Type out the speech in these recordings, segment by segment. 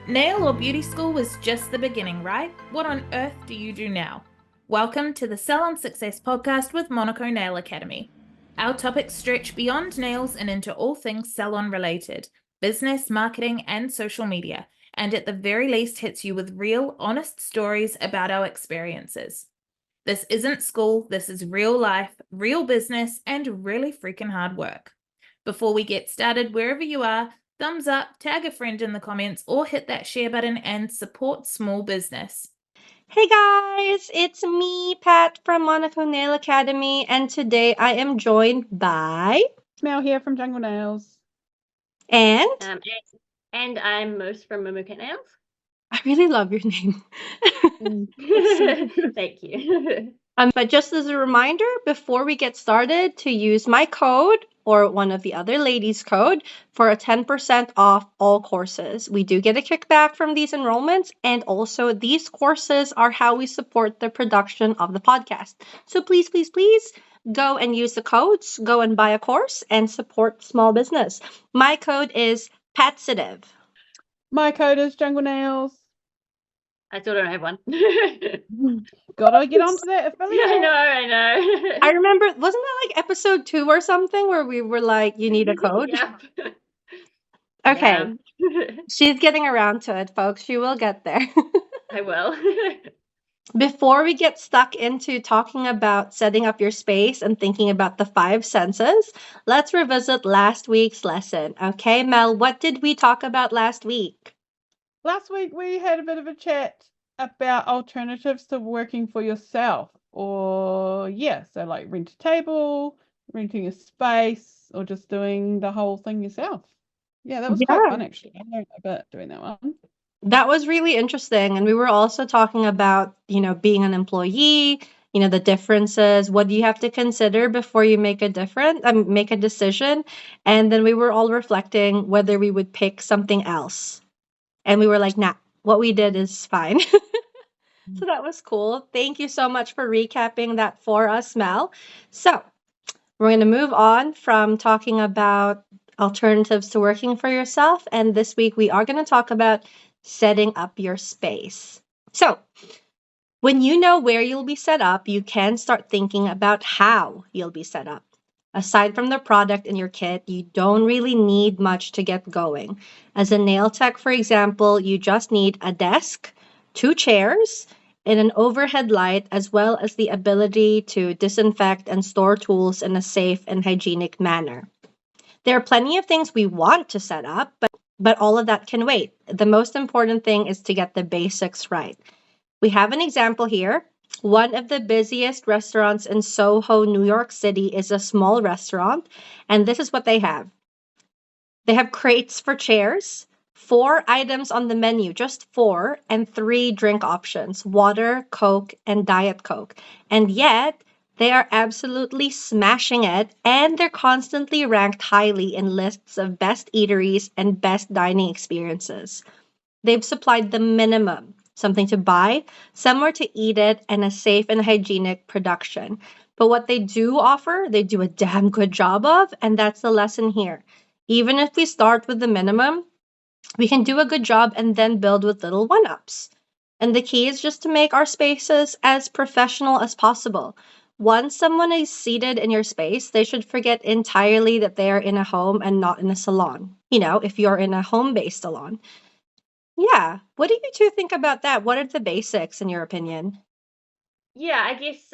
Nail or beauty school was just the beginning, right? What on earth do you do now? Welcome to the Salon Success Podcast with Monaco Nail Academy. Our topics stretch beyond nails and into all things salon related, business, marketing, and social media, and at the very least hits you with real, honest stories about our experiences. This isn't school, this is real life, real business, and really freaking hard work. Before we get started, wherever you are, thumbs up, tag a friend in the comments, or hit that share button and support small business. Hey guys, it's me, Pat from Monaco Nail Academy, and today I am joined by Mel here from Jungle Nails. and And I'm Moose from Monaco Nails. I really love your name. Thank you. But just as a reminder, before we get started, to use my code or one of the other ladies' code for a 10% off all courses. We do get a kickback from these enrollments, and also these courses are how we support the production of the podcast. So please, please, please go and use the codes, go and buy a course and support small business. My code is PATSITIVE. My code is Jungle Nails. I still don't have one. Gotta get onto that affiliate. I know. I remember, wasn't that like episode 2 or something where we were like, you need a code? Yeah. Okay. She's getting around to it, folks. She will get there. I will. Before we get stuck into talking about setting up your space and thinking about the 5 senses, let's revisit last week's lesson. Okay, Mel, what did we talk about last week? Last week we had a bit of a chat about alternatives to working for yourself, so like rent a table, renting a space, or just doing the whole thing yourself. Yeah, that was quite fun actually. I learned a bit doing that one. That was really interesting. And we were also talking about, being an employee, the differences. What do you have to consider before you make a decision? And then we were all reflecting whether we would pick something else. And we were like, nah, what we did is fine. So that was cool. Thank you so much for recapping that for us, Mel. So we're going to move on from talking about alternatives to working for yourself. And this week we are going to talk about setting up your space. So when you know where you'll be set up, you can start thinking about how you'll be set up. Aside from the product in your kit, you don't really need much to get going. As a nail tech, for example, you just need a desk, 2 chairs, and an overhead light, as well as the ability to disinfect and store tools in a safe and hygienic manner. There are plenty of things we want to set up, but all of that can wait. The most important thing is to get the basics right. We have an example here. One of the busiest restaurants in Soho, New York City is a small restaurant, and this is what they have. They have crates for chairs, 4 items on the menu, just 4, and 3 drink options, water, Coke, and Diet Coke. And yet, they are absolutely smashing it, and they're constantly ranked highly in lists of best eateries and best dining experiences. They've supplied the minimum. Something to buy, somewhere to eat it, and a safe and hygienic production. But what they do offer, they do a damn good job of, and that's the lesson here. Even if we start with the minimum, we can do a good job and then build with little one-ups. And the key is just to make our spaces as professional as possible. Once someone is seated in your space, they should forget entirely that they are in a home and not in a salon. If you're in a home-based salon. Yeah. What do you two think about that? What are the basics in your opinion? Yeah, I guess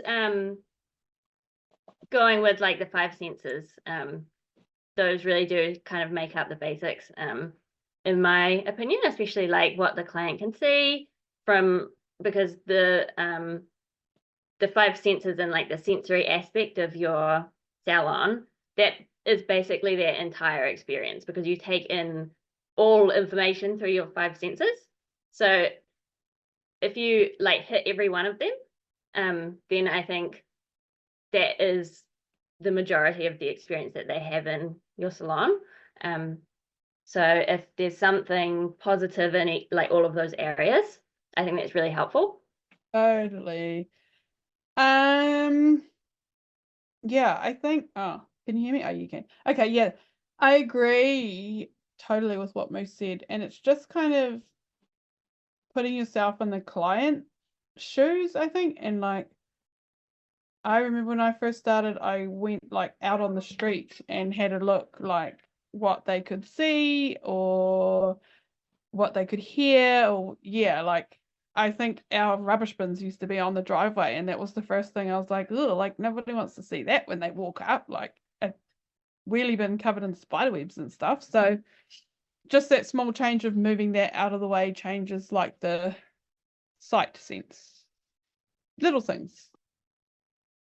going with like the 5 senses, those really do kind of make up the basics, in my opinion, especially like what the client can see because the 5 senses and like the sensory aspect of your salon, that is basically their entire experience, because you take in all information through your 5 senses. So if you like hit every one of them, then I think that is the majority of the experience that they have in your salon. So if there's something positive in like all of those areas, I think that's really helpful. Totally. Yeah, I think, can you hear me? Oh, you can. Okay, yeah. I agree totally with what Mo said, and it's just kind of putting yourself in the client shoes, I think. And like, I remember when I first started, I went like out on the street and had a look like what they could see or what they could hear, or like I think our rubbish bins used to be on the driveway, and that was the first thing I was like, oh, like nobody wants to see that when they walk up, like a wheelie bin covered in spider webs and stuff. So just that small change of moving that out of the way changes like the sight sense. Little things.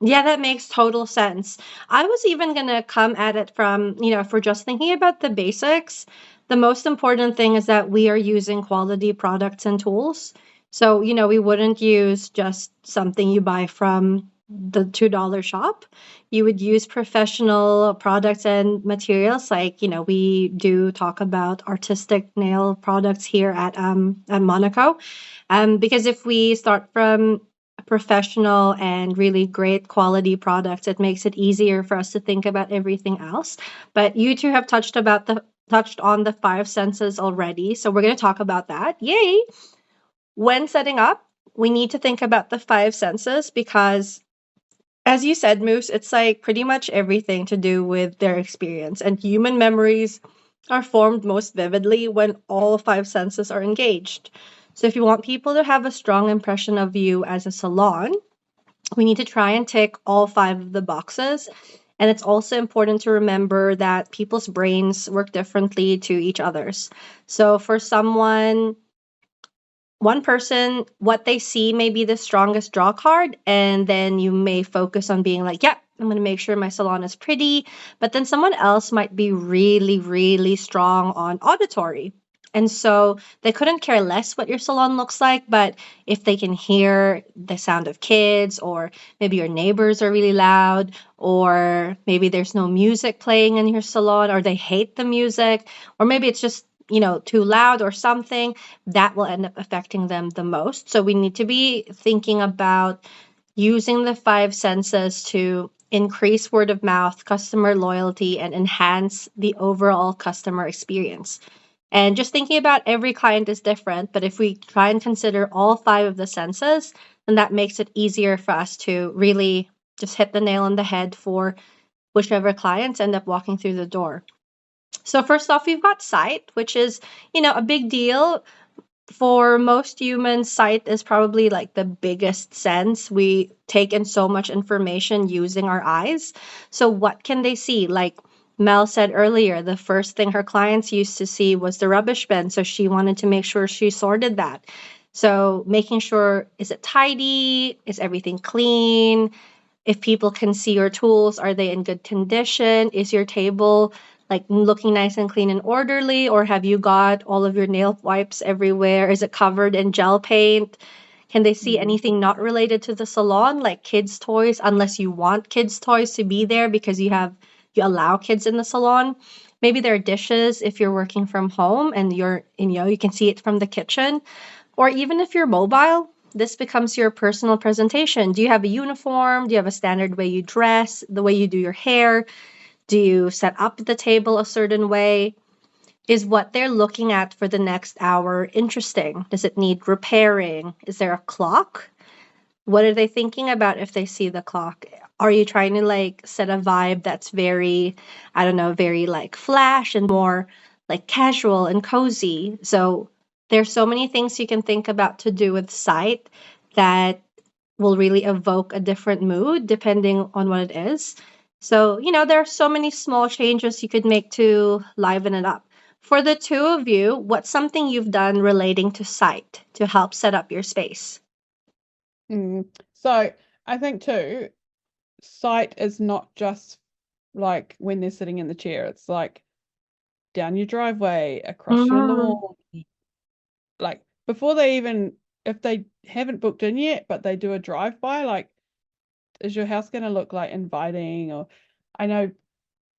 Yeah, that makes total sense. I was even going to come at it from, if we're just thinking about the basics, the most important thing is that we are using quality products and tools. So, we wouldn't use just something you buy from the $2 shop. You would use professional products and materials. Like, we do talk about artistic nail products here at Monaco. Because if we start from professional and really great quality products, it makes it easier for us to think about everything else. But you two have touched on the five senses already, so we're going to talk about that. Yay! When setting up, we need to think about the five senses because, as you said, Moose, it's like pretty much everything to do with their experience, and human memories are formed most vividly when all five senses are engaged. So if you want people to have a strong impression of you as a salon, we need to try and tick all five of the boxes. And it's also important to remember that people's brains work differently to each other's. So for one person, what they see may be the strongest draw card, and then you may focus on being like, yeah, I'm going to make sure my salon is pretty. But then someone else might be really, really strong on auditory. And so they couldn't care less what your salon looks like, but if they can hear the sound of kids, or maybe your neighbors are really loud, or maybe there's no music playing in your salon, or they hate the music, or maybe it's just, too loud or something, that will end up affecting them the most. So we need to be thinking about using the five senses to increase word of mouth, customer loyalty, and enhance the overall customer experience. And just thinking about every client is different, but if we try and consider all five of the senses, then that makes it easier for us to really just hit the nail on the head for whichever clients end up walking through the door. So first off, we've got sight, which is, a big deal. For most humans, sight is probably like the biggest sense. We take in so much information using our eyes. So what can they see? Like Mel said earlier, the first thing her clients used to see was the rubbish bin. So she wanted to make sure she sorted that. So making sure, is it tidy? Is everything clean? If people can see your tools, are they in good condition? Is your table like looking nice and clean and orderly, or have you got all of your nail wipes everywhere? Is it covered in gel paint? Can they see anything not related to the salon, like kids' toys, unless you want kids' toys to be there because you allow kids in the salon? Maybe there are dishes if you're working from home and you can see it from the kitchen. Or even if you're mobile, this becomes your personal presentation. Do you have a uniform? Do you have a standard way you dress, the way you do your hair? Do you set up the table a certain way? Is what they're looking at for the next hour interesting? Does it need repairing? Is there a clock? What are they thinking about if they see the clock? Are you trying to like set a vibe that's very, I don't know, very like flash and more like casual and cozy? So there's so many things you can think about to do with sight that will really evoke a different mood depending on what it is. So, there are so many small changes you could make to liven it up. For the two of you, what's something you've done relating to sight to help set up your space? So I think too, sight is not just like when they're sitting in the chair. It's like down your driveway, across your lawn, like before they even, if they haven't booked in yet, but they do a drive-by, like, is your house going to look like inviting? Or I know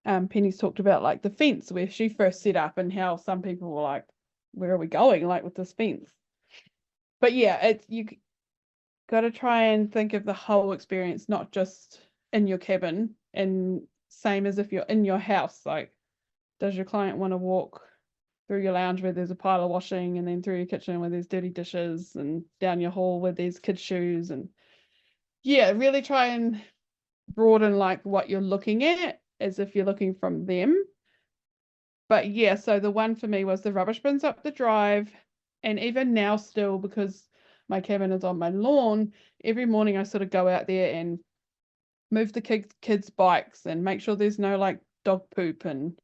Penny's talked about like the fence where she first set up and how some people were like, where are we going like with this fence? But yeah, it's you got to try and think of the whole experience, not just in your cabin, and same as if you're in your house. Like, does your client want to walk through your lounge where there's a pile of washing, and then through your kitchen where there's dirty dishes, and down your hall where there's kids' shoes. And yeah, really try and broaden like what you're looking at as if you're looking from them. But yeah, so the one for me was the rubbish bins up the drive. And even now still, because my cabin is on my lawn, every morning I sort of go out there and move the kids' bikes and make sure there's no like dog poop and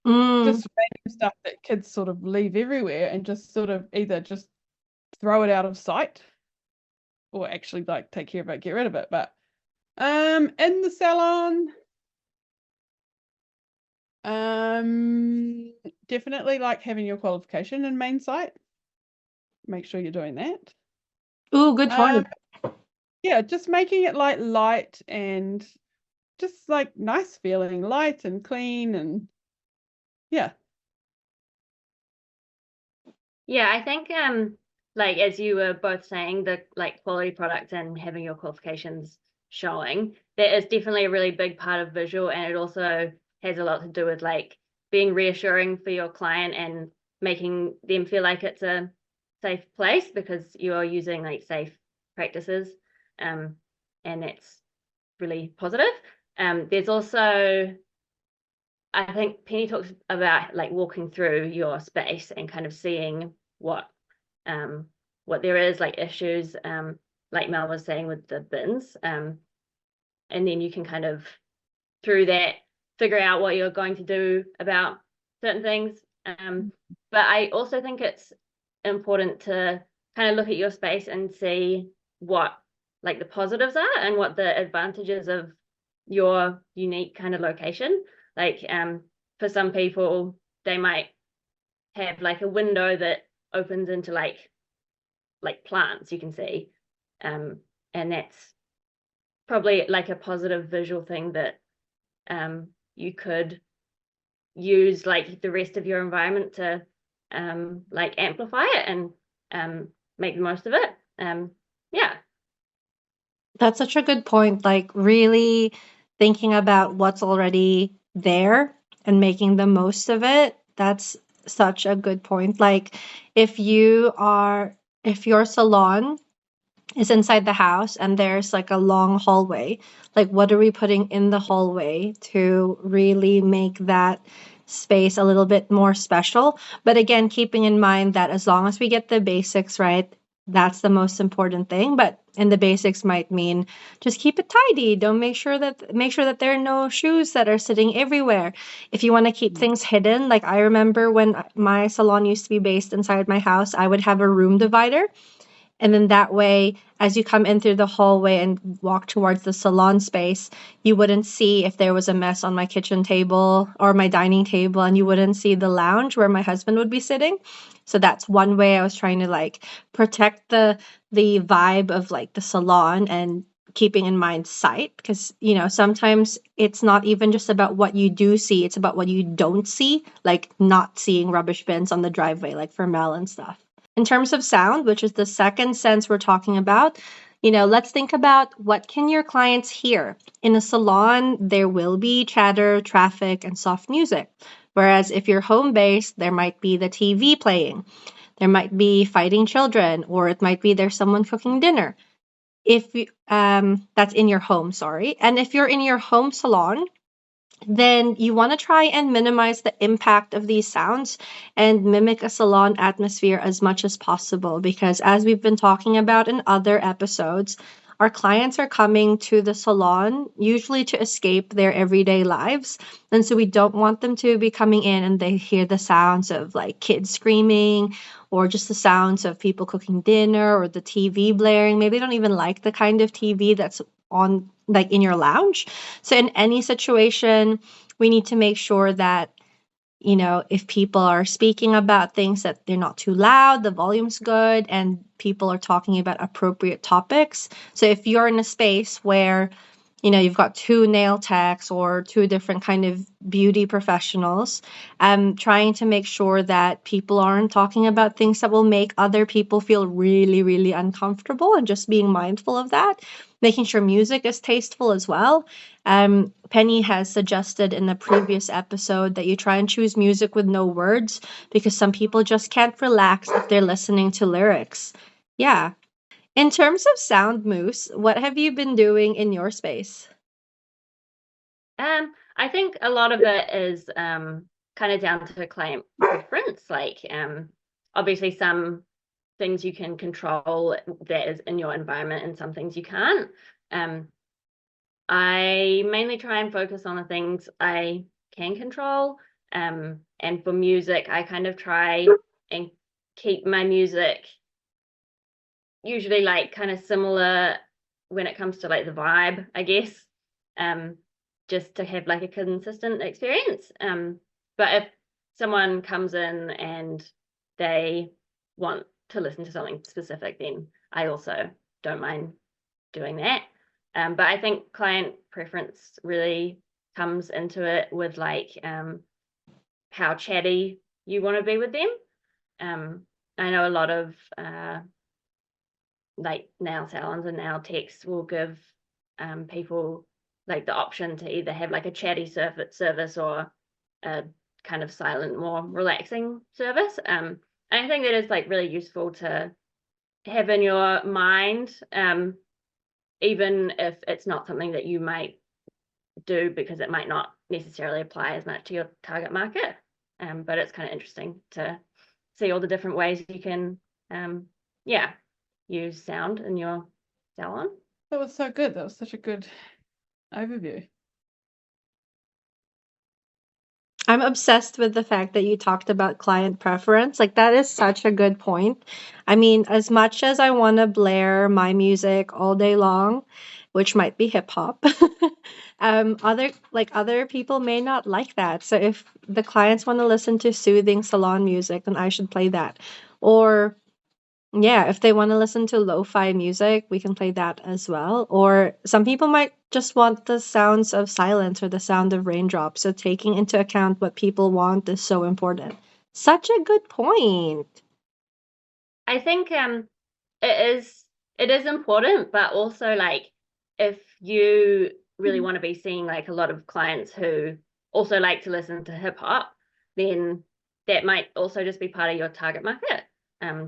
just random stuff that kids sort of leave everywhere, and just sort of either just throw it out of sight or actually like take care of it, get rid of it. But in the salon, definitely like having your qualification in main site. Make sure you're doing that. Ooh, good point. Yeah, just making it like light and just like nice feeling, light and clean, and yeah. Yeah, I think like as you were both saying, the like quality product and having your qualifications showing, that is definitely a really big part of visual, and it also has a lot to do with like being reassuring for your client and making them feel like it's a safe place because you're using like safe practices, and that's really positive. There's also, I think Penny talks about like walking through your space and kind of seeing what there is, like issues, like Mel was saying with the bins, and then you can kind of through that figure out what you're going to do about certain things. But I also think it's important to kind of look at your space and see what like the positives are and what the advantages of your unique kind of location. Like for some people, they might have like a window that opens into like plants you can see, and that's probably like a positive visual thing that you could use like the rest of your environment to like amplify it and make the most of it. Yeah. That's such a good point. Like really thinking about what's already there and making the most of it. That's such a good point. Like if your salon is inside the house and there's like a long hallway, like what are we putting in the hallway to really make that space a little bit more special? But again, keeping in mind that as long as we get the basics right, that's the most important thing. But and the basics might mean just keep it tidy. Don't make sure that there are no shoes that are sitting everywhere. If you want to keep things hidden, like I remember when my salon used to be based inside my house, I would have a room divider. And then that way, as you come in through the hallway and walk towards the salon space, you wouldn't see if there was a mess on my kitchen table or my dining table, and you wouldn't see the lounge where my husband would be sitting. So that's one way I was trying to like protect the vibe of like the salon and keeping in mind sight, because sometimes it's not even just about what you do see, it's about what you don't see, like not seeing rubbish bins on the driveway, like for Mel and stuff. In terms of sound, which is the second sense we're talking about, let's think about what can your clients hear. In a salon, there will be chatter, traffic, and soft music. Whereas if you're home-based, there might be the TV playing. There might be fighting children, or it might be there's someone cooking dinner. If that's in your home, sorry. And if you're in your home salon, then you want to try and minimize the impact of these sounds and mimic a salon atmosphere as much as possible, because as we've been talking about in other episodes, our clients are coming to the salon usually to escape their everyday lives. And so we don't want them to be coming in and they hear the sounds of like kids screaming or just the sounds of people cooking dinner or the TV blaring. Maybe they don't even like the kind of TV that's on like in your lounge. So in any situation, we need to make sure that, if people are speaking about things, that they're not too loud, the volume's good, and people are talking about appropriate topics. So if you're in a space where, you've got two nail techs or two different kind of beauty professionals, trying to make sure that people aren't talking about things that will make other people feel really, really uncomfortable, and just being mindful of that. making sure music is tasteful as well. Penny has suggested in a previous episode that you try and choose music with no words because some people just can't relax if they're listening to lyrics. Yeah. In terms of sound, Moose, what have you been doing in your space? I think a lot of it is kind of down to client preference. Like, obviously, some things you can control that is in your environment, and some things you can't. I mainly try and focus on the things I can control. And for music, I kind of try and keep my music usually like kind of similar when it comes to like the vibe, I guess. Just to have like a consistent experience. But if someone comes in and they want to listen to something specific, then I also don't mind doing that. But I think client preference really comes into it with like how chatty you want to be with them. I know a lot of like nail salons and nail techs will give people like the option to either have like a chatty service or a kind of silent, more relaxing service. And I think that is like really useful to have in your mind, even if it's not something that you might do because it might not necessarily apply as much to your target market. But it's kind of interesting to see all the different ways you can, use sound in your salon. That was so good. That was such a good overview. I'm obsessed with the fact that you talked about client preference. Like, that is such a good point. I mean, as much as I want to blare my music all day long, which might be hip hop, other people may not like that. So if the clients want to listen to soothing salon music, then I should play that. Or yeah, if they want to listen to lo-fi music, we can play that as well. Or some people might just want the sounds of silence or the sound of raindrops. So taking into account what people want is so important. Such a good point. I think it is important, but also like if you really want to be seeing like a lot of clients who also like to listen to hip hop, then that might also just be part of your target market.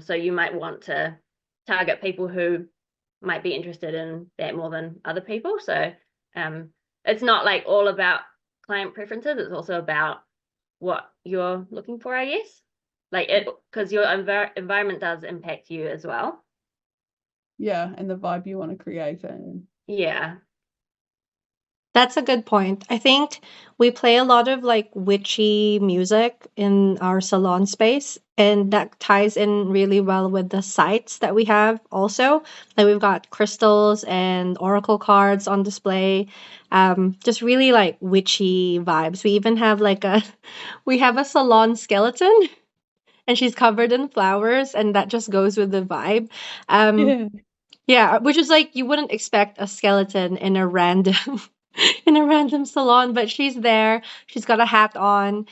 So you might want to target people who might be interested in that more than other people. So it's not like all about client preferences. It's also about what you're looking for, I guess. Like it, because your environment does impact you as well. Yeah, and the vibe you want to create. Yeah. That's a good point. I think we play a lot of like witchy music in our salon space, and that ties in really well with the sites that we have also. Like we've got crystals and oracle cards on display. Just really like witchy vibes. We even have like we have a salon skeleton and she's covered in flowers, and that just goes with the vibe. Yeah. Yeah, which is like you wouldn't expect a skeleton in a random in a random salon, but she's there. She's got a hat on.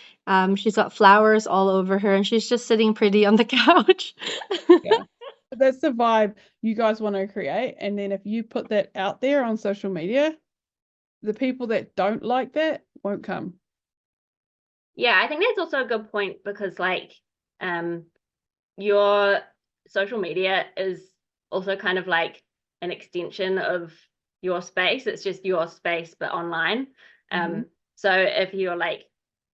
She's got flowers all over her, and she's just sitting pretty on the couch. Yeah. That's the vibe you guys want to create. And then if you put that out there on social media, the people that don't like that won't come. Yeah, I think that's also a good point because like your social media is also kind of like an extension of your space. It's just your space but online. So if you're like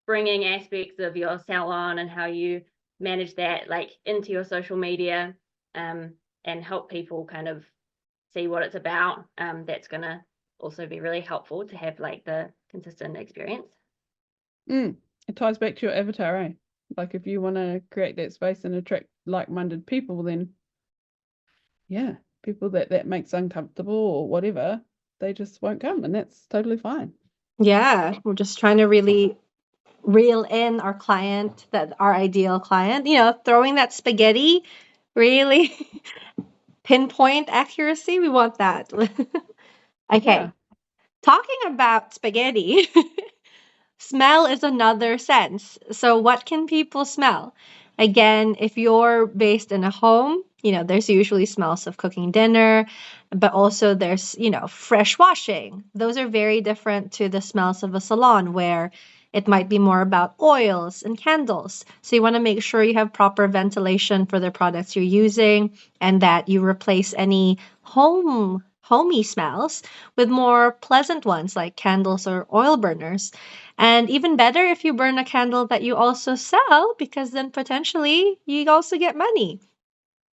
bringing aspects of your salon and how you manage that like into your social media and help people kind of see what it's about, that's gonna also be really helpful to have like the consistent experience. It ties back to your avatar, eh? Like if you want to create that space and attract like-minded people, then yeah, people that makes uncomfortable or whatever, they just won't come, and that's totally fine. Yeah, we're just trying to really reel in our client, our ideal client, throwing that spaghetti, really pinpoint accuracy. We want that. Okay. Yeah. Talking about spaghetti, smell is another sense. So what can people smell? Again, if you're based in a home, there's usually smells of cooking dinner, but also there's, fresh washing. Those are very different to the smells of a salon where it might be more about oils and candles. So you want to make sure you have proper ventilation for the products you're using and that you replace any homey smells with more pleasant ones like candles or oil burners. And even better if you burn a candle that you also sell, because then potentially you also get money.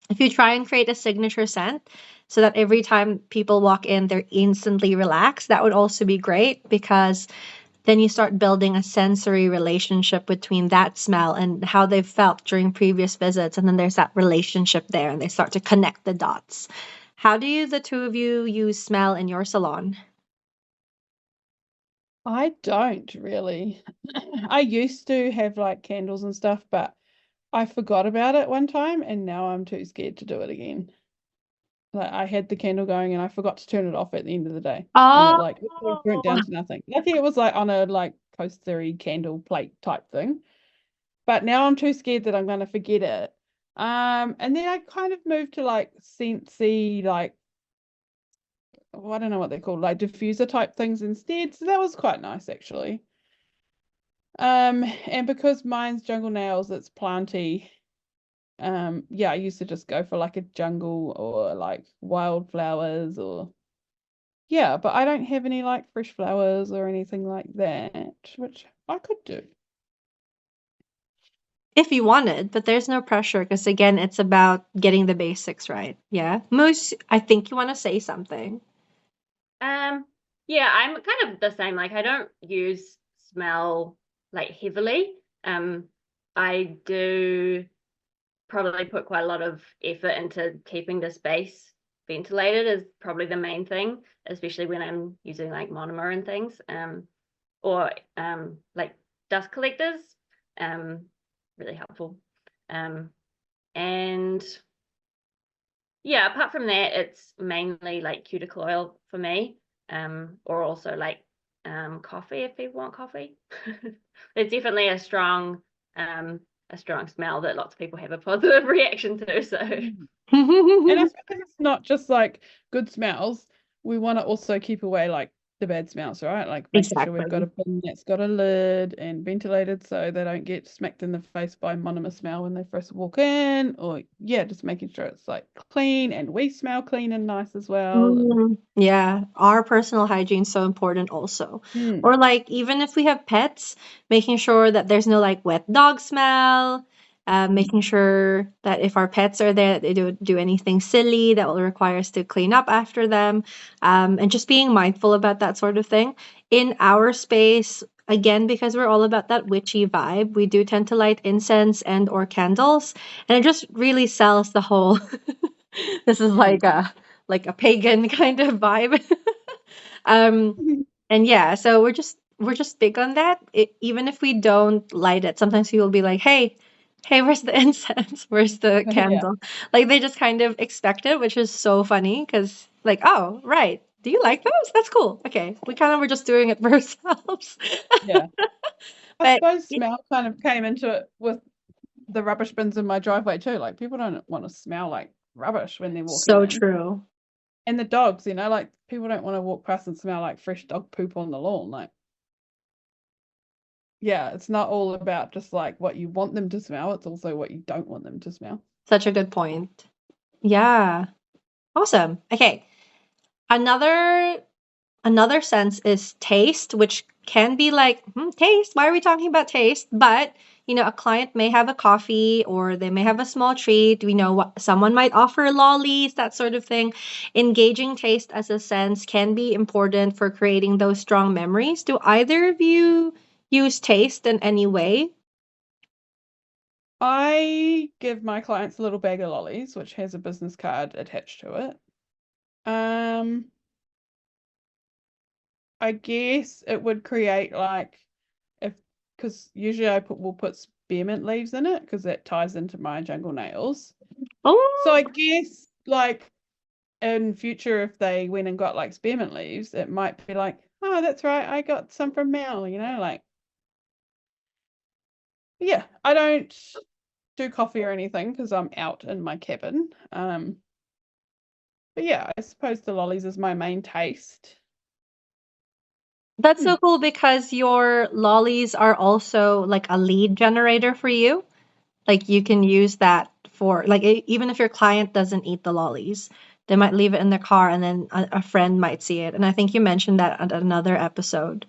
If you try and create a signature scent so that every time people walk in, they're instantly relaxed, that would also be great, because then you start building a sensory relationship between that smell and how they've felt during previous visits. And then there's that relationship there and they start to connect the dots. How do the two of you use smell in your salon? I don't really. I used to have like candles and stuff, but I forgot about it one time and now I'm too scared to do it again. Like I had the candle going and I forgot to turn it off at the end of the day. And it like it burnt down to nothing. Lucky it was like on a like coastery candle plate type thing. But now I'm too scared that I'm gonna forget it. And then I kind of moved to like scentsy, like I don't know what they're called, like diffuser type things instead. So that was quite nice actually. And because mine's jungle nails, it's planty. Yeah, I used to just go for like a jungle or like wildflowers or yeah, but I don't have any like fresh flowers or anything like that, which I could do. If you wanted, but there's no pressure because again, it's about getting the basics right. Yeah. Moose, I think you want to say something. Yeah, I'm kind of the same. Like I don't use smell like heavily. I do probably put quite a lot of effort into keeping the space ventilated is probably the main thing, especially when I'm using like monomer and things, or like dust collectors, really helpful. And yeah, apart from that, it's mainly like cuticle oil for me, or also like coffee if people want coffee. It's definitely a strong smell that lots of people have a positive reaction to. So And I suppose it's not just like good smells. We want to also keep away like the bad smells, right? Like making sure we've got a bin that's got a lid and ventilated so they don't get smacked in the face by monomer smell when they first walk in, or yeah, just making sure it's like clean and we smell clean and nice as well. Yeah, our personal hygiene is so important also. Mm. Or like even if we have pets, making sure that there's no like wet dog smell, making sure that if our pets are there, that they don't do anything silly that will require us to clean up after them, and just being mindful about that sort of thing. In our space, again, because we're all about that witchy vibe, we do tend to light incense and or candles, and it just really sells the whole this is like a pagan kind of vibe. And yeah, so we're just big on that. Even if we don't light it, sometimes people will be like, hey, where's the incense? Where's the Yeah. candle? Like they just kind of expect it, which is so funny because like, oh, right. Do you like those? That's cool. Okay. We kind of were just doing it for ourselves. Yeah. But I suppose smell kind of came into it with the rubbish bins in my driveway too. Like people don't want to smell like rubbish when they're walking so in. true. And the dogs, like people don't want to walk past and smell like fresh dog poop on the lawn. Like, yeah, it's not all about just like what you want them to smell. It's also what you don't want them to smell. Such a good point. Yeah. Awesome. Okay. Another sense is taste, which can be like, taste, why are we talking about taste? But, a client may have a coffee or they may have a small treat. We know what someone might offer lollies, that sort of thing. Engaging taste as a sense can be important for creating those strong memories. Do either of you use taste in any way? I give my clients a little bag of lollies, which has a business card attached to it. I guess it would create like because usually we'll put spearmint leaves in it because that ties into my jungle nails. Oh, So I guess like in future, if they went and got like spearmint leaves, it might be like, oh, that's right, I got some from Mel, like. Yeah, I don't do coffee or anything because I'm out in my cabin. But yeah, I suppose the lollies is my main taste. That's so cool because your lollies are also like a lead generator for you. Like you can use that for like even if your client doesn't eat the lollies, they might leave it in their car and then a friend might see it. And I think you mentioned that at another episode.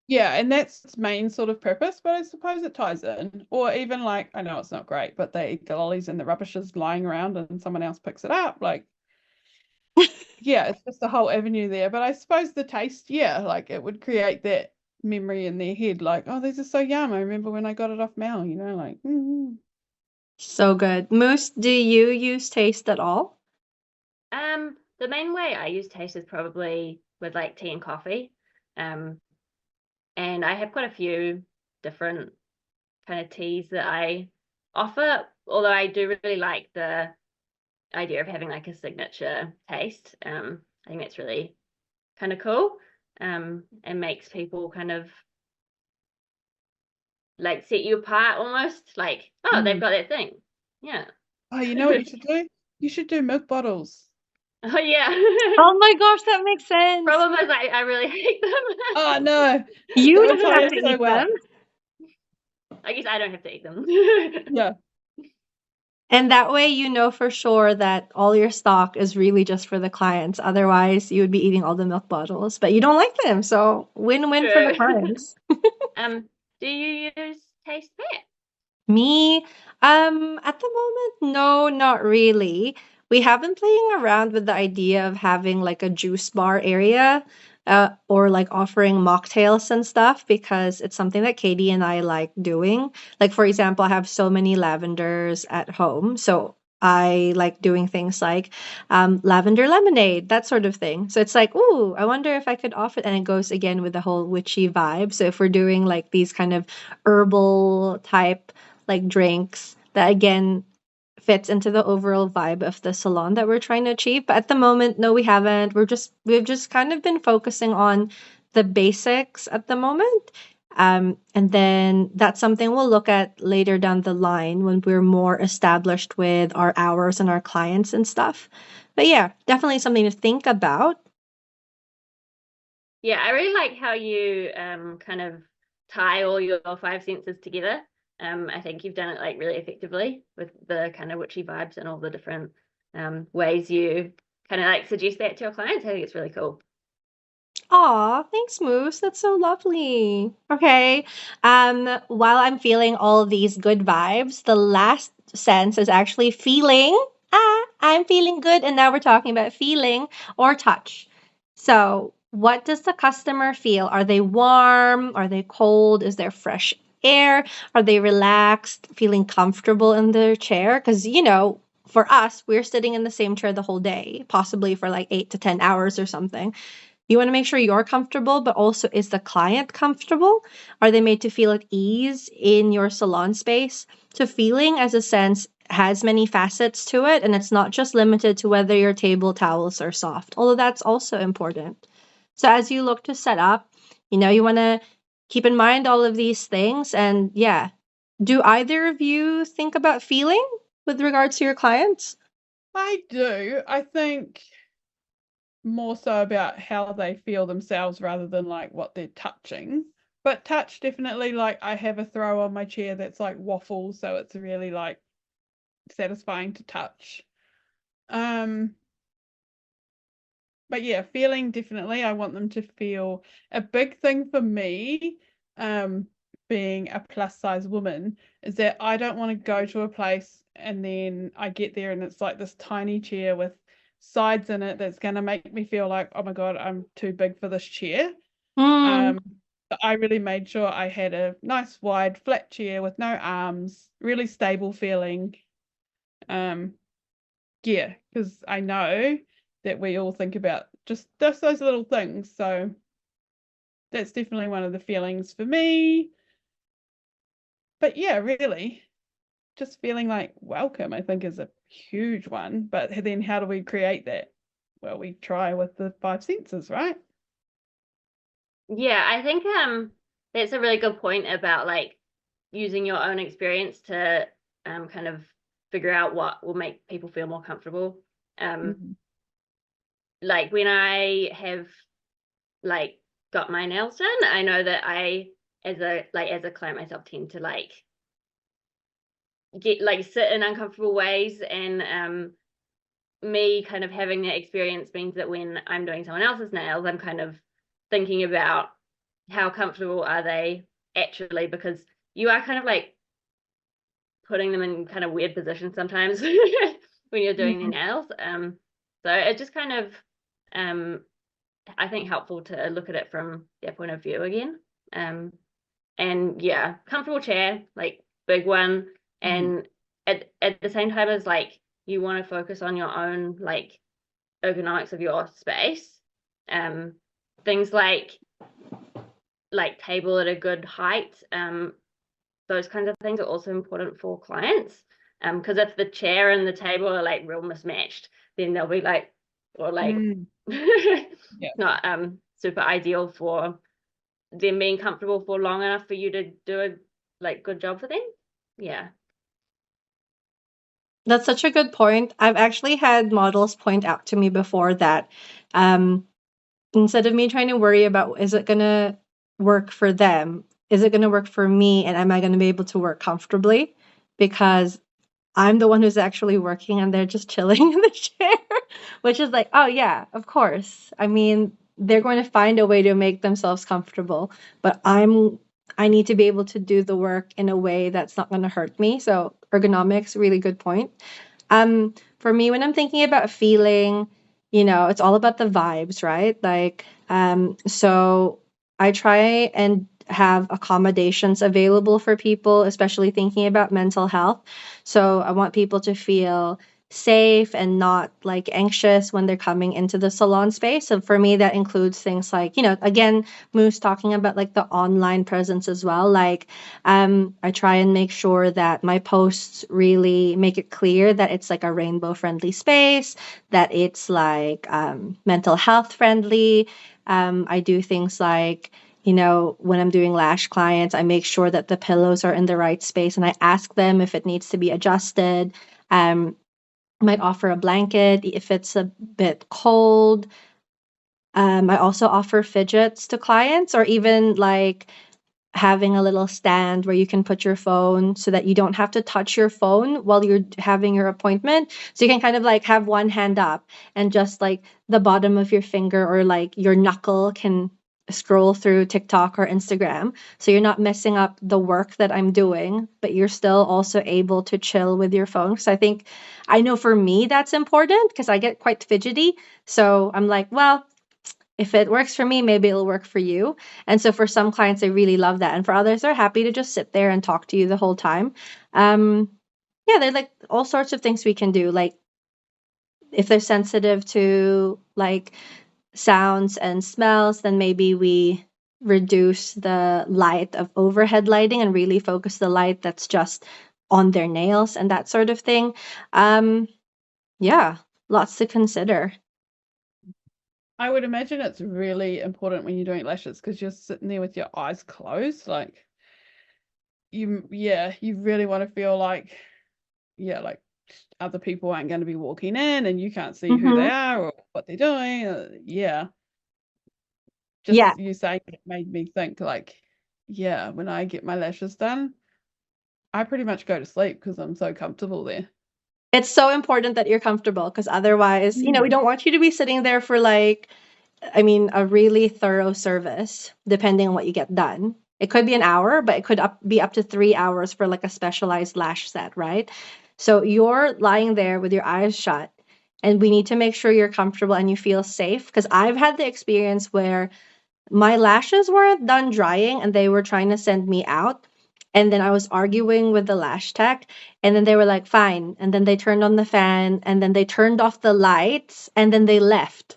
Yeah, and that's its main sort of purpose, but I suppose it ties in. Or even like, I know it's not great, but they eat the lollies and the rubbish is lying around and someone else picks it up. Like, yeah, it's just a whole avenue there. But I suppose the taste, yeah, like it would create that memory in their head, like, oh, these are so yum. I remember when I got it off Mel, like, So good. Moose, do you use taste at all? The main way I use taste is probably with like tea and coffee. And I have quite a few different kind of teas that I offer, although I do really like the idea of having like a signature taste. I think that's really kind of cool. And makes people kind of like set you apart almost, like, oh, they've got that thing. Yeah. oh, you know what you should do? You should do milk bottles. Oh yeah. Oh my gosh, that makes sense. Problem is I really hate them. Oh no. You That would don't tie have in to so eat well. them. I guess I don't have to eat them. Yeah. And that way you know for sure that all your stock is really just for the clients. Otherwise, you would be eating all the milk bottles, but you don't like them. So win-win for the True. clients. Do you use Taste Pet? Me, at the moment, no, not really. We have been playing around with the idea of having like a juice bar area, or like offering mocktails and stuff because it's something that Katie and I like doing. Like, for example, I have so many lavenders at home, so I like doing things like lavender lemonade, that sort of thing. So it's like, ooh, I wonder if I could offer it. And it goes again with the whole witchy vibe. So if we're doing like these kind of herbal type like drinks that again fits into the overall vibe of the salon that we're trying to achieve. But at the moment, no, we haven't. We've just kind of been focusing on the basics at the moment. And then that's something we'll look at later down the line when we're more established with our hours and our clients and stuff. But yeah, definitely something to think about. Yeah, I really like how you kind of tie all your five senses together. I think you've done it like really effectively with the kind of witchy vibes and all the different ways you kind of like suggest that to your clients. I think it's really cool. Aw, thanks, Moose. That's so lovely. Okay. While I'm feeling all of these good vibes, the last sense is actually feeling. I'm feeling good. And now we're talking about feeling or touch. So, what does the customer feel? Are they warm? Are they cold? Is there fresh air? Are they relaxed, feeling comfortable in their chair? Because, for us, we're sitting in the same chair the whole day, possibly for like 8 to 10 hours or something. You want to make sure you're comfortable, but also is the client comfortable? Are they made to feel at ease in your salon space? So feeling as a sense has many facets to it, and it's not just limited to whether your table towels are soft, although that's also important. So as you look to set up, you want to keep in mind all of these things. And yeah, do either of you think about feeling with regards to your clients? I do. I think more so about how they feel themselves rather than like what they're touching. But touch, definitely, like I have a throw on my chair that's like waffles, so it's really like satisfying to touch. But yeah, feeling, definitely I want them to feel. A big thing for me, being a plus size woman, is that I don't want to go to a place and then I get there and it's like this tiny chair with sides in it that's going to make me feel like, oh my God, I'm too big for this chair. But I really made sure I had a nice wide flat chair with no arms, really stable feeling. Yeah, because I know that we all think about just those little things. So that's definitely one of the feelings for me. But yeah, really, just feeling like welcome, I think, is a huge one. But then how do we create that? Well, we try with the five senses, right? Yeah, I think that's a really good point about like using your own experience to kind of figure out what will make people feel more comfortable. Like when I have like got my nails done, I know that I as a client myself tend to like get like sit in uncomfortable ways, and me kind of having that experience means that when I'm doing someone else's nails, I'm kind of thinking about how comfortable are they actually, because you are kind of like putting them in kind of weird positions sometimes when you're doing their nails. So it just kind of I think helpful to look at it from their point of view again. And yeah, comfortable chair, like big one. And at the same time as like you want to focus on your own like ergonomics of your space. Things like table at a good height, those kinds of things are also important for clients. Because if the chair and the table are like real mismatched, then they'll be like, or like not super ideal for them being comfortable for long enough for you to do a like good job for them. Yeah. That's such a good point. I've actually had models point out to me before that instead of me trying to worry about is it going to work for them, is it going to work for me, and am I going to be able to work comfortably? Because I'm the one who's actually working and they're just chilling in the chair, which is like, oh, yeah, of course. I mean, they're going to find a way to make themselves comfortable, but I need to be able to do the work in a way that's not going to hurt me. So ergonomics, really good point. For me, when I'm thinking about feeling, it's all about the vibes, right? Like, so I try and have accommodations available for people, especially thinking about mental health. So I want people to feel safe and not like anxious when they're coming into the salon space. So for me, that includes things like, again, Moose talking about like the online presence as well. Like, I try and make sure that my posts really make it clear that it's like a rainbow friendly space, that it's like mental health friendly. I do things like, when I'm doing lash clients, I make sure that the pillows are in the right space and I ask them if it needs to be adjusted. Might offer a blanket if it's a bit cold. I also offer fidgets to clients, or even like having a little stand where you can put your phone so that you don't have to touch your phone while you're having your appointment. So you can kind of like have one hand up and just like the bottom of your finger or like your knuckle can scroll through TikTok or Instagram. So you're not messing up the work that I'm doing, but you're still also able to chill with your phone. So I know for me that's important because I get quite fidgety. So I'm like, well, if it works for me, maybe it'll work for you. And so for some clients, they really love that. And for others, they're happy to just sit there and talk to you the whole time. Yeah, there's like all sorts of things we can do. Like if they're sensitive to like sounds and smells, then maybe we reduce the light of overhead lighting and really focus the light that's just on their nails and that sort of thing. Yeah, lots to consider. I would imagine it's really important when you're doing lashes because you're sitting there with your eyes closed. Like you really want to feel like, like other people aren't going to be walking in and you can't see who they are or what they're doing. Just you saying it made me think like, when I get my lashes done, I pretty much go to sleep because I'm so comfortable there. It's so important that you're comfortable because otherwise, we don't want you to be sitting there for like, a really thorough service, depending on what you get done. It could be an hour, but it could be up to 3 hours for like a specialized lash set, right? So you're lying there with your eyes shut, and we need to make sure you're comfortable and you feel safe. Because I've had the experience where my lashes weren't done drying and they were trying to send me out. And then I was arguing with the lash tech, and then they were like, fine. And then they turned on the fan, and then they turned off the lights, and then they left.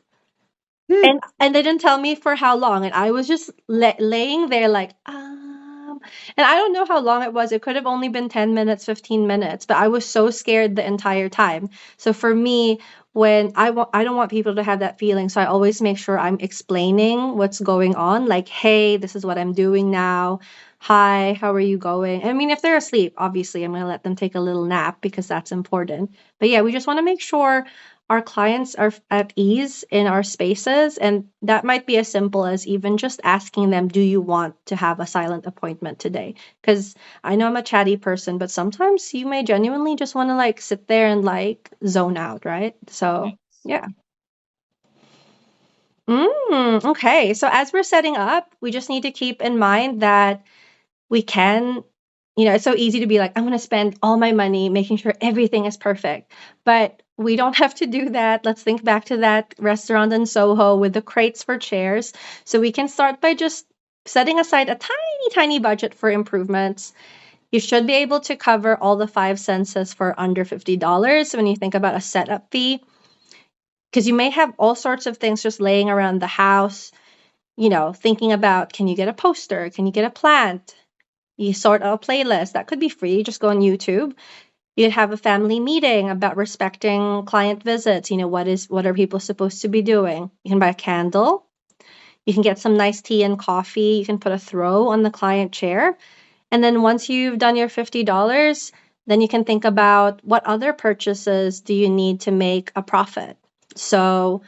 And they didn't tell me for how long. And I was just laying there like, and I don't know how long it was. It could have only been 10 minutes, 15 minutes, but I was so scared the entire time. So for me, when I don't want people to have that feeling. So I always make sure I'm explaining what's going on. Like, hey, this is what I'm doing now. hi, how are you going? I mean, if they're asleep, obviously, I'm going to let them take a little nap because that's important. But yeah, we just want to make sure our clients are at ease in our spaces. And that might be as simple as even just asking them, do you want to have a silent appointment today? Because I know I'm a chatty person, but sometimes you may genuinely just want to like sit there and like zone out, right? So, yeah. Okay. So as we're setting up, we just need to keep in mind that we can, it's so easy to be like, I'm going to spend all my money making sure everything is perfect. But we don't have to do that. Let's think back to that restaurant in Soho with the crates for chairs. So we can start by just setting aside a tiny, tiny budget for improvements. You should be able to cover all the five senses for under $50 when you think about a setup fee, because you may have all sorts of things just laying around the house, thinking about, can you get a poster? Can you get a plant? You sort out a playlist. That could be free. Just go on YouTube. You'd have a family meeting about respecting client visits. What are people supposed to be doing? You can buy a candle. You can get some nice tea and coffee. You can put a throw on the client chair. And then once you've done your $50, then you can think about what other purchases do you need to make a profit. So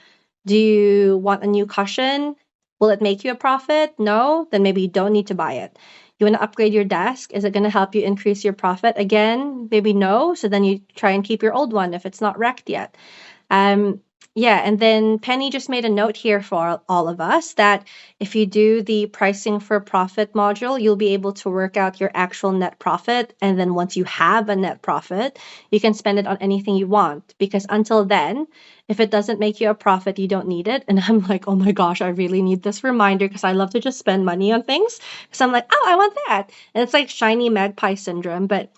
do you want a new cushion? Will it make you a profit? No? Then maybe you don't need to buy it. You want to upgrade your desk? Is it going to help you increase your profit? Again, maybe no. So then you try and keep your old one if it's not wrecked yet. Yeah, and then Penny just made a note here for all of us that if you do the pricing for profit module, you'll be able to work out your actual net profit. And then once you have a net profit, you can spend it on anything you want. Because until then, if it doesn't make you a profit, you don't need it. And I'm like, oh my gosh, I really need this reminder because I love to just spend money on things. So I'm like, oh, I want that. And it's like shiny magpie syndrome. But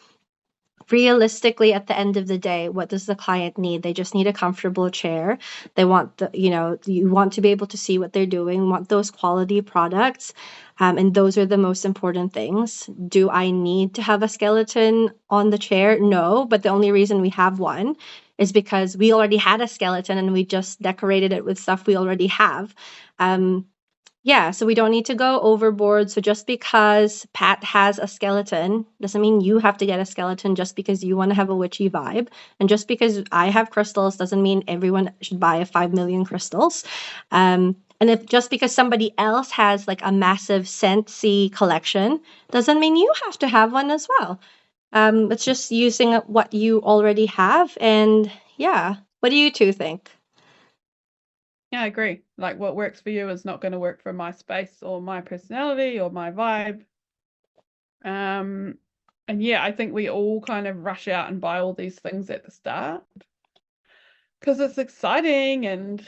realistically, at the end of the day, what does the client need? They just need a comfortable chair. They want you want to be able to see what they're doing, want those quality products. And those are the most important things. Do I need to have a skeleton on the chair? No, but the only reason we have one is because we already had a skeleton and we just decorated it with stuff we already have. Yeah, so we don't need to go overboard. So just because Pat has a skeleton doesn't mean you have to get a skeleton just because you want to have a witchy vibe. And just because I have crystals doesn't mean everyone should buy a 5 million crystals. And if just because somebody else has like a massive Scentsy collection doesn't mean you have to have one as well. It's just using what you already have. And yeah, what do you two think? Yeah, I agree. Like what works for you is not going to work for my space or my personality or my vibe. And yeah, I think we all kind of rush out and buy all these things at the start because it's exciting and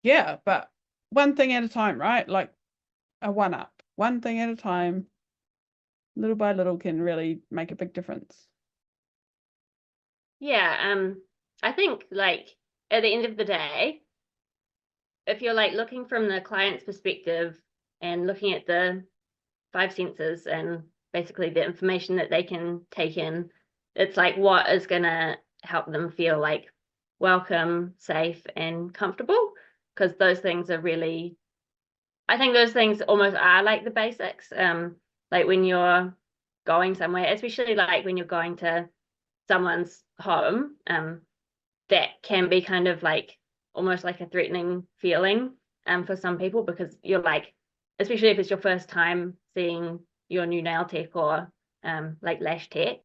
yeah, but one thing at a time, right? Like a one thing at a time, little by little can really make a big difference. Yeah, I think like at the end of the day, if you're like looking from the client's perspective and looking at the five senses and basically the information that they can take in, it's like what is going to help them feel like welcome, safe, and comfortable, because those things are really, I think those things almost are like the basics. Like when you're going somewhere, especially like when you're going to someone's home, that can be kind of like almost like a threatening feeling for some people, because you're like, especially if it's your first time seeing your new nail tech or like lash tech,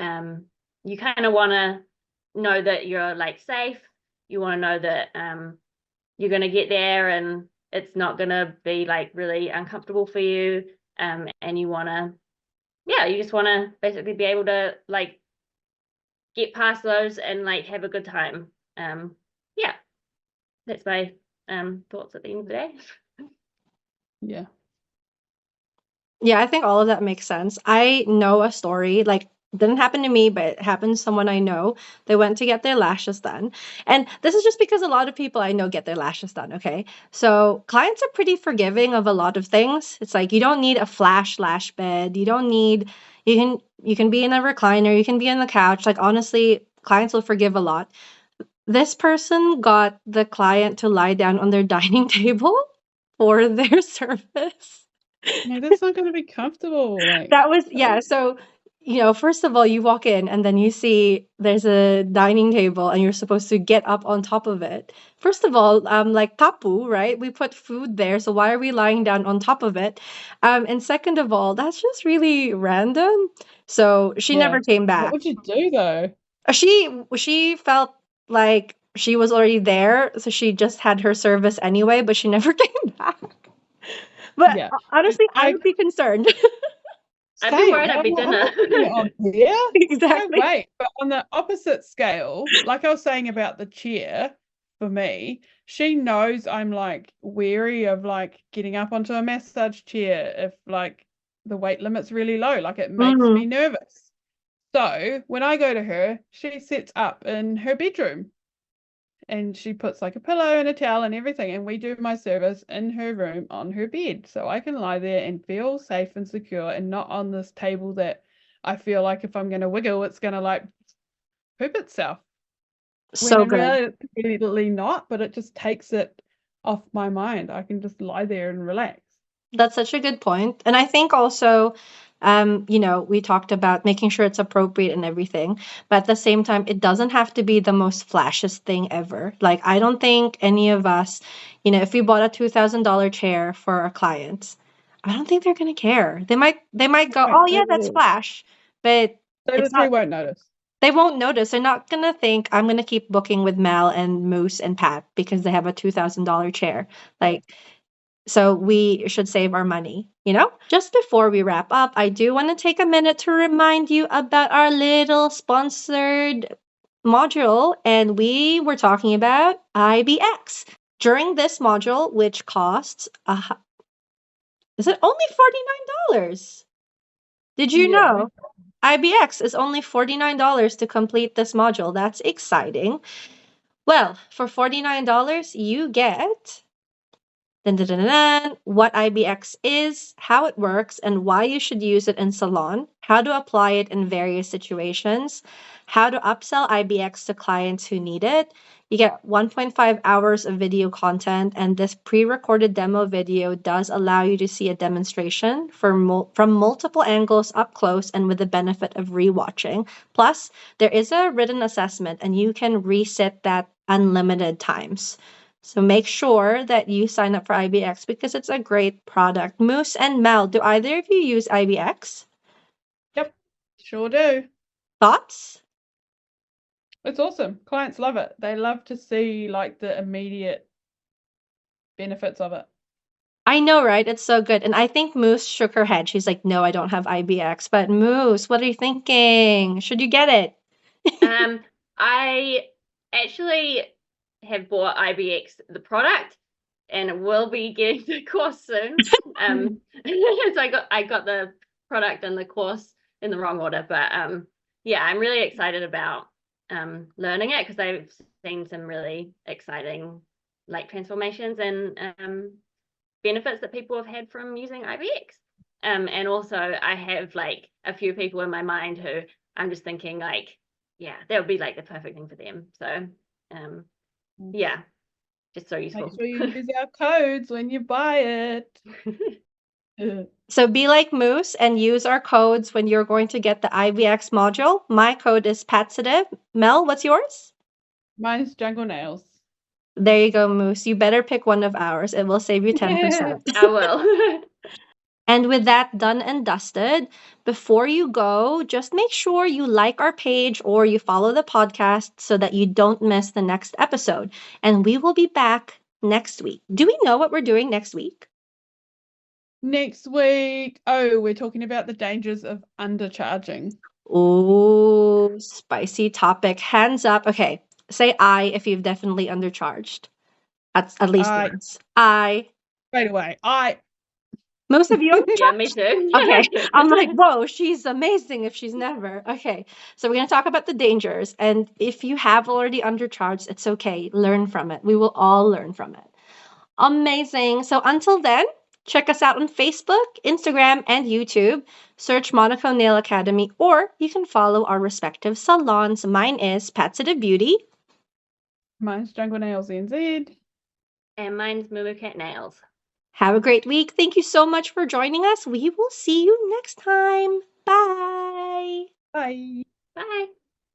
you kind of want to know that you're like safe. You want to know that you're going to get there and it's not going to be like really uncomfortable for you, and you want to, yeah, you just want to basically be able to like get past those and like have a good time. Yeah, that's my thoughts at the end of the day. Yeah. Yeah, I think all of that makes sense. I know a story, like, didn't happen to me, but it happened to someone I know. They went to get their lashes done. And this is just because a lot of people I know get their lashes done, okay? So clients are pretty forgiving of a lot of things. It's like you don't need a flash lash bed. You can be in a recliner, you can be on the couch. Like honestly, clients will forgive a lot. This person got the client to lie down on their dining table for their service. No, that's not going to be comfortable. Like, That was, yeah. So, first of all, you walk in and then you see there's a dining table and you're supposed to get up on top of it. First of all, like tapu, right? We put food there, so why are we lying down on top of it? And second of all, that's just really random. So she yeah. never came What back. would you do though? She felt like she was already there, so she just had her service anyway, but she never came back. But Yeah. honestly, I I would be concerned. I'd be same. worried I'd be I'm like, I'm dinner. not putting it on here. No Exactly. way. But on the opposite scale, like I was saying about the chair, for me, she knows I'm like wary of like getting up onto a massage chair if like the weight limit's really low. Like it makes me nervous. So when I go to her, she sits up in her bedroom and she puts like a pillow and a towel and everything, and we do my service in her room on her bed, so I can lie there and feel safe and secure and not on this table that I feel like if I'm going to wiggle it's going to like poop itself, when So in good. reality it's completely not, but it just takes it off my mind. I can just lie there and relax. That's such a good point. And I think also, we talked about making sure it's appropriate and everything, but at the same time, it doesn't have to be the most flashiest thing ever. Like, I don't think any of us, if we bought a $2,000 chair for our clients, I don't think they're gonna care. They might go, oh yeah, that's flash, but They it's literally not. won't notice. They won't notice. They're not gonna think I'm gonna keep booking with Mel and Moose and Pat because they have a $2,000 chair. Like, so we should save our money. Just before we wrap up, I do want to take a minute to remind you about our little sponsored module, and we were talking about IBX. During this module, which costs, is it only $49? Did you know? IBX is only $49 to complete this module. That's exciting. Well, for $49, you get what IBX is, how it works, and why you should use it in salon, how to apply it in various situations, how to upsell IBX to clients who need it. You get 1.5 hours of video content, and this pre-recorded demo video does allow you to see a demonstration from multiple angles up close and with the benefit of rewatching. Plus, there is a written assessment, and you can reset that unlimited times. So make sure that you sign up for IBX because it's a great product. Moose and Mel, do either of you use IBX? Yep, sure do. Thoughts? It's awesome. Clients love it. They love to see like the immediate benefits of it. I know, right? It's so good. And I think Moose shook her head. She's like, no, I don't have IBX. But Moose, what are you thinking? Should you get it? I actually have bought IBX the product and will be getting the course soon. So I got the product and the course in the wrong order, but yeah, I'm really excited about learning it because I've seen some really exciting like transformations and benefits that people have had from using IBX. And also I have like a few people in my mind who I'm just thinking like, yeah, that would be like the perfect thing for them. So yeah, just so useful. Make sure you use our codes when you buy it. So be like Moose and use our codes when you're going to get the IBX module. My code is PATSITIVE. Mel, what's yours? Mine's Jungle Nails. There you go, Moose. You better pick one of ours. It will save you 10%. I will. And with that done and dusted, before you go, just make sure you like our page or you follow the podcast so that you don't miss the next episode. And we will be back next week. Do we know what we're doing next week? Next week, we're talking about the dangers of undercharging. Ooh, spicy topic. Hands up. Okay, say I if you've definitely undercharged. At least once. I. Straight away. Most of you undercharged? Yeah, me too. Okay. I'm like, whoa, she's amazing if she's never. Okay. So we're going to talk about the dangers. And if you have already undercharged, it's okay. Learn from it. We will all learn from it. Amazing. So until then, check us out on Facebook, Instagram, and YouTube. Search Monaco Nail Academy, or you can follow our respective salons. Mine is PATSITIVE Beauty. Mine's Jungle Nails NZ. And mine's Moo Cat Nails. Have a great week. Thank you so much for joining us. We will see you next time. Bye. Bye. Bye.